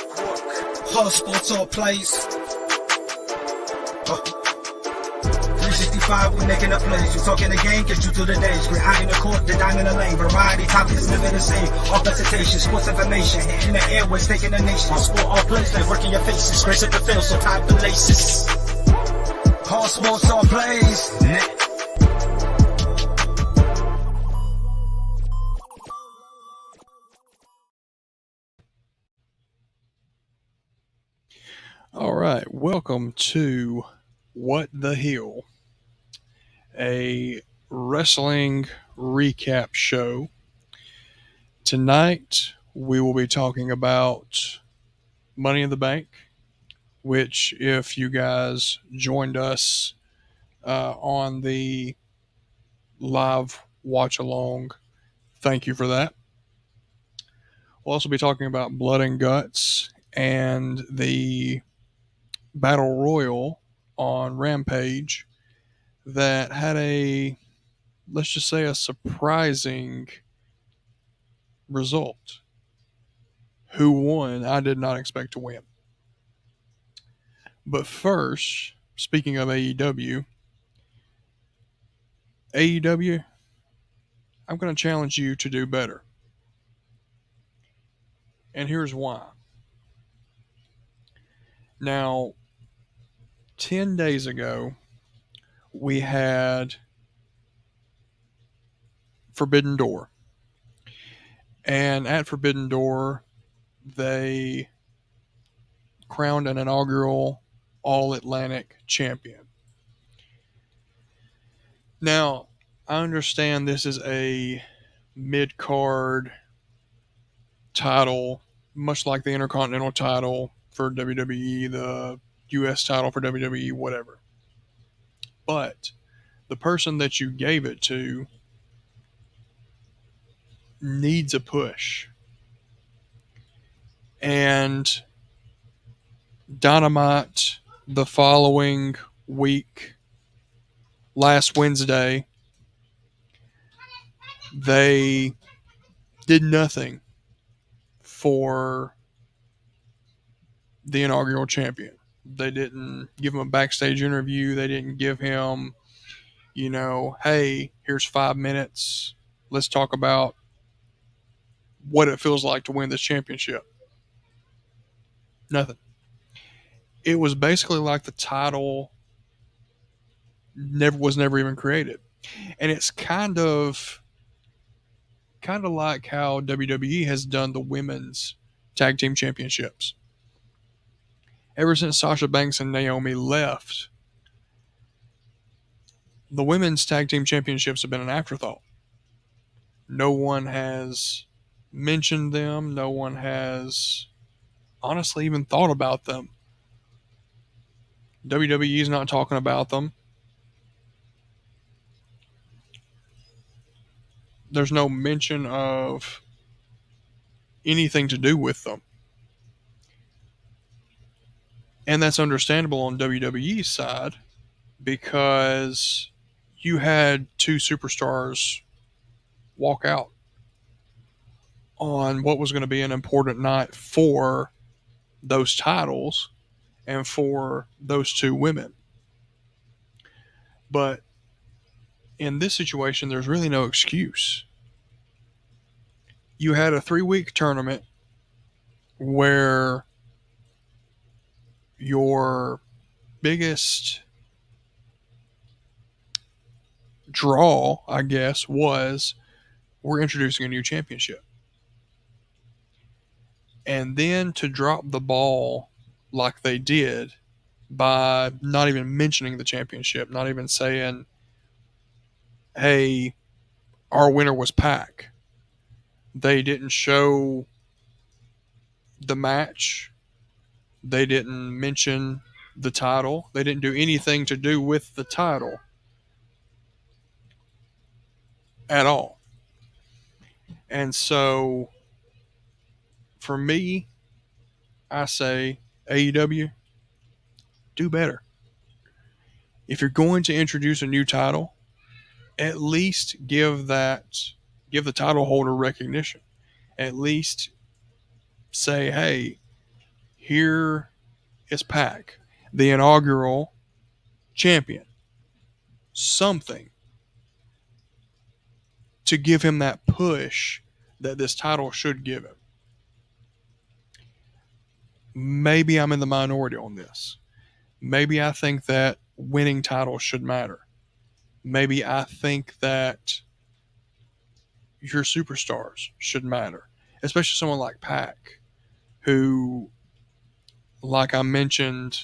Hard sports all plays. 365, we making up plays. You talking the game, get you to the days. We're high in the court, the dime in the lane. Variety topics, living the same. All presentation, sports information. In the airways, taking the nation. All sport, all plays, like working your faces. Grace at the field, so tie the laces. Hard sports all plays. All right, welcome to What the Hill, a wrestling recap show. Tonight, we will be talking about Money in the Bank, which, if you guys joined us on the live watch along, thank you for that. We'll also be talking about Blood and Guts and the Battle Royal on Rampage that had let's just say, a surprising result. Who won? I did not expect to win. But first, speaking of AEW, I'm going to challenge you to do better. And here's why. Now, 10 days ago, we had Forbidden Door. And at Forbidden Door, they crowned an inaugural All-Atlantic champion. Now, I understand this is a mid-card title, much like the Intercontinental title for WWE, the US title for WWE, whatever. But the person that you gave it to needs a push. And Dynamite the following week, last Wednesday, they did nothing for the inaugural champion. They didn't give him a backstage interview. They didn't give him, hey, here's 5 minutes. Let's talk about what it feels like to win this championship. Nothing. It was basically like the title was never even created. And it's kind of like how WWE has done the women's tag team championships. Ever since Sasha Banks and Naomi left, the women's tag team championships have been an afterthought. No one has mentioned them. No one has honestly even thought about them. WWE is not talking about them. There's no mention of anything to do with them. And that's understandable on WWE's side because you had two superstars walk out on what was going to be an important night for those titles and for those two women. But in this situation, there's really no excuse. You had a 3-week tournament where your biggest draw, I guess, was we're introducing a new championship. And then to drop the ball like they did by not even mentioning the championship, not even saying, hey, our winner was Pac. They didn't show the match. They didn't mention the title. They didn't do anything to do with the title at all. And so, for me, I say, AEW, do better. If you're going to introduce a new title, at least give the title holder recognition. At least say, hey, Here is Pac, the inaugural champion. Something to give him that push that this title should give him. Maybe I'm in the minority on this. Maybe I think that winning titles should matter. Maybe I think that your superstars should matter, especially someone like Pac, who, like I mentioned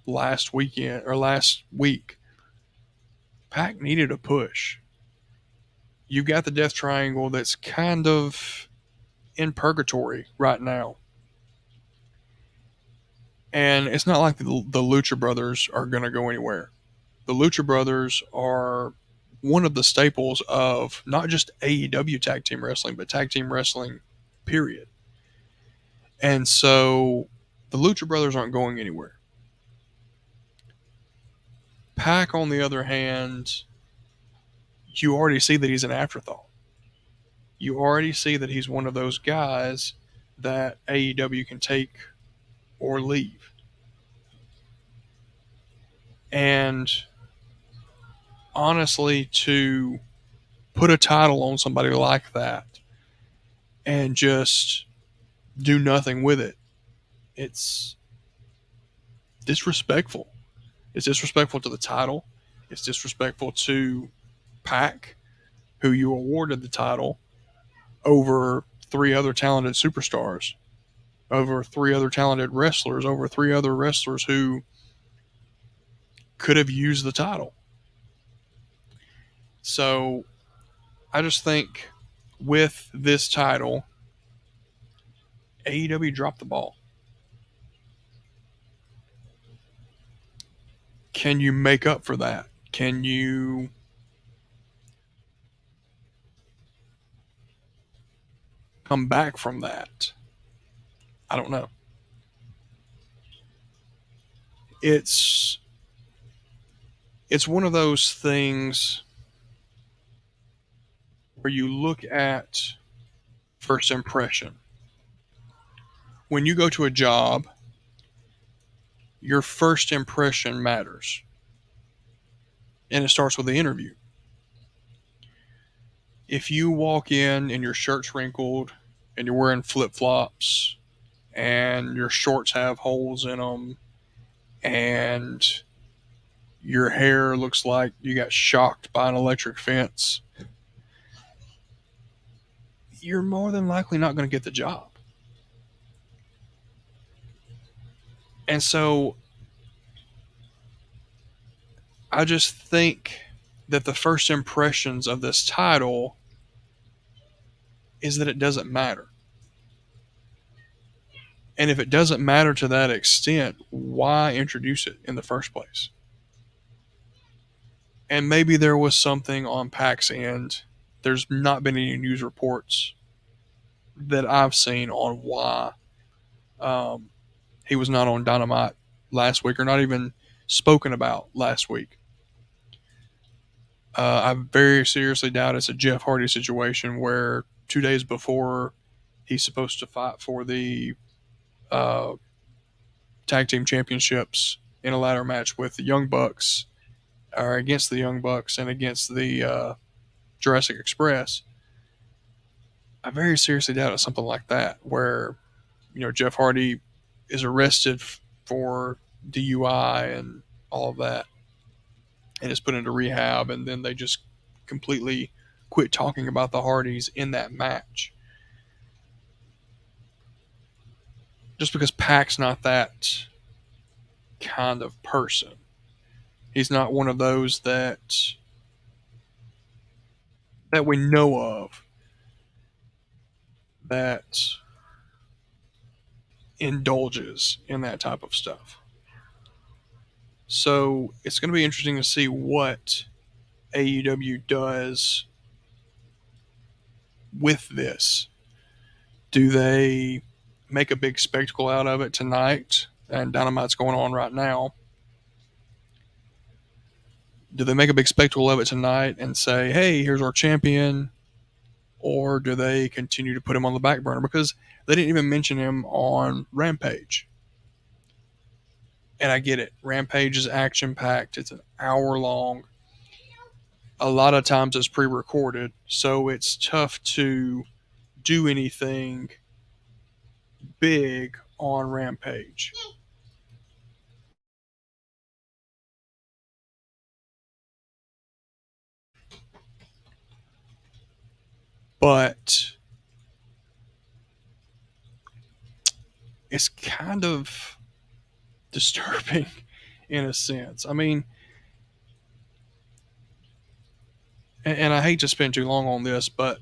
last week, Pac needed a push. You've got the Death Triangle that's kind of in purgatory right now. And it's not like the Lucha Brothers are going to go anywhere. The Lucha Brothers are one of the staples of not just AEW tag team wrestling, but tag team wrestling, period. And so the Lucha Brothers aren't going anywhere. Pac, on the other hand, you already see that he's an afterthought. You already see that he's one of those guys that AEW can take or leave. And honestly, to put a title on somebody like that and just do nothing with it, it's disrespectful. It's disrespectful to the title. It's disrespectful to Pac, who you awarded the title over 3 other talented superstars, over 3 other talented wrestlers, over 3 other wrestlers who could have used the title. So I just think with this title, AEW dropped the ball. Can you make up for that? Can you come back from that? I don't know. It's one of those things where you look at first impression. When you go to a job, your first impression matters. And it starts with the interview. If you walk in and your shirt's wrinkled and you're wearing flip-flops and your shorts have holes in them and your hair looks like you got shocked by an electric fence, you're more than likely not going to get the job. And so I just think that the first impressions of this title is that it doesn't matter. And if it doesn't matter to that extent, why introduce it in the first place? And maybe there was something on Pac's end. There's not been any news reports that I've seen on why he was not on Dynamite last week, or not even spoken about last week. I very seriously doubt it's a Jeff Hardy situation where 2 days before he's supposed to fight for the tag team championships in a ladder match with the Young Bucks, or against the Young Bucks and against the Jurassic Express. I very seriously doubt it's something like that, where Jeff Hardy is arrested for DUI and all of that, and is put into rehab, and then they just completely quit talking about the Hardys in that match. Just because Pac's not that kind of person. He's not one of those that we know of that indulges in that type of stuff. So it's going to be interesting to see what AEW does with this. Do they make a big spectacle out of it tonight? And Dynamite's going on right now. Do they make a big spectacle of it tonight and say, hey, here's our champion? Or do they continue to put him on the back burner? Because they didn't even mention him on Rampage. And I get it. Rampage is action packed. It's an hour long. A lot of times it's pre recorded. So it's tough to do anything big on Rampage. But it's kind of disturbing in a sense. I mean, and I hate to spend too long on this, but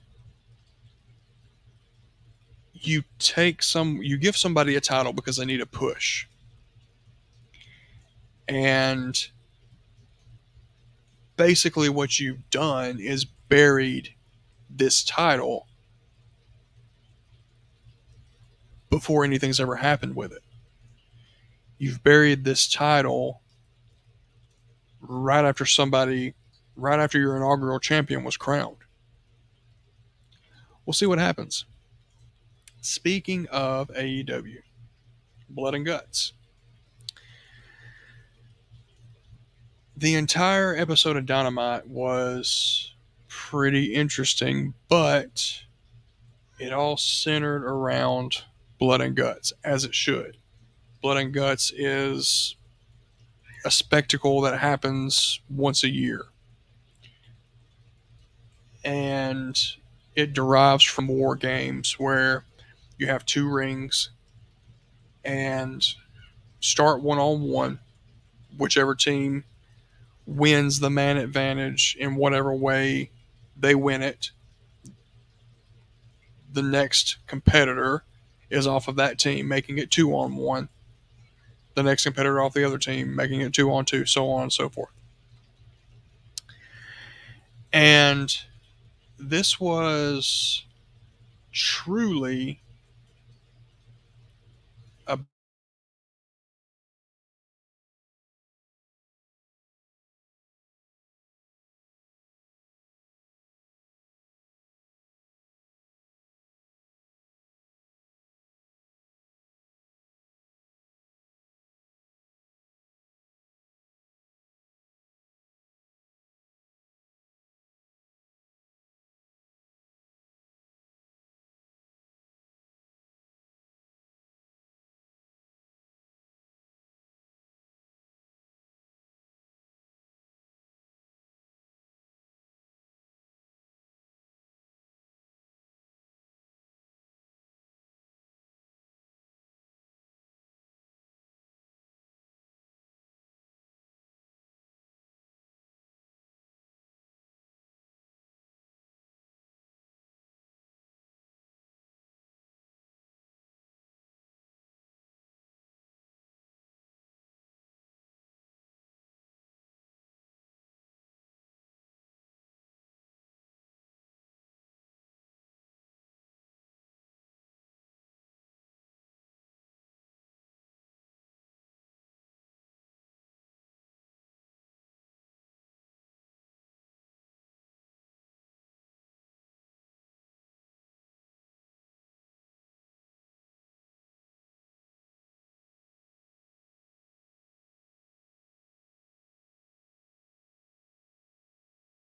you give somebody a title because they need a push. And basically what you've done is buried this title before anything's ever happened with it. You've buried this title right after your inaugural champion was crowned. We'll see what happens. Speaking of AEW, Blood and Guts. The entire episode of Dynamite was pretty interesting, but it all centered around Blood and Guts, as it should. Blood and Guts is a spectacle that happens once a year. And it derives from war games where you have two rings and start one-on-one. Whichever team wins the man advantage in whatever way they win it, the next competitor is off of that team, making it 2-on-1. The next competitor off the other team, making it 2-on-2, so on and so forth. And this was truly a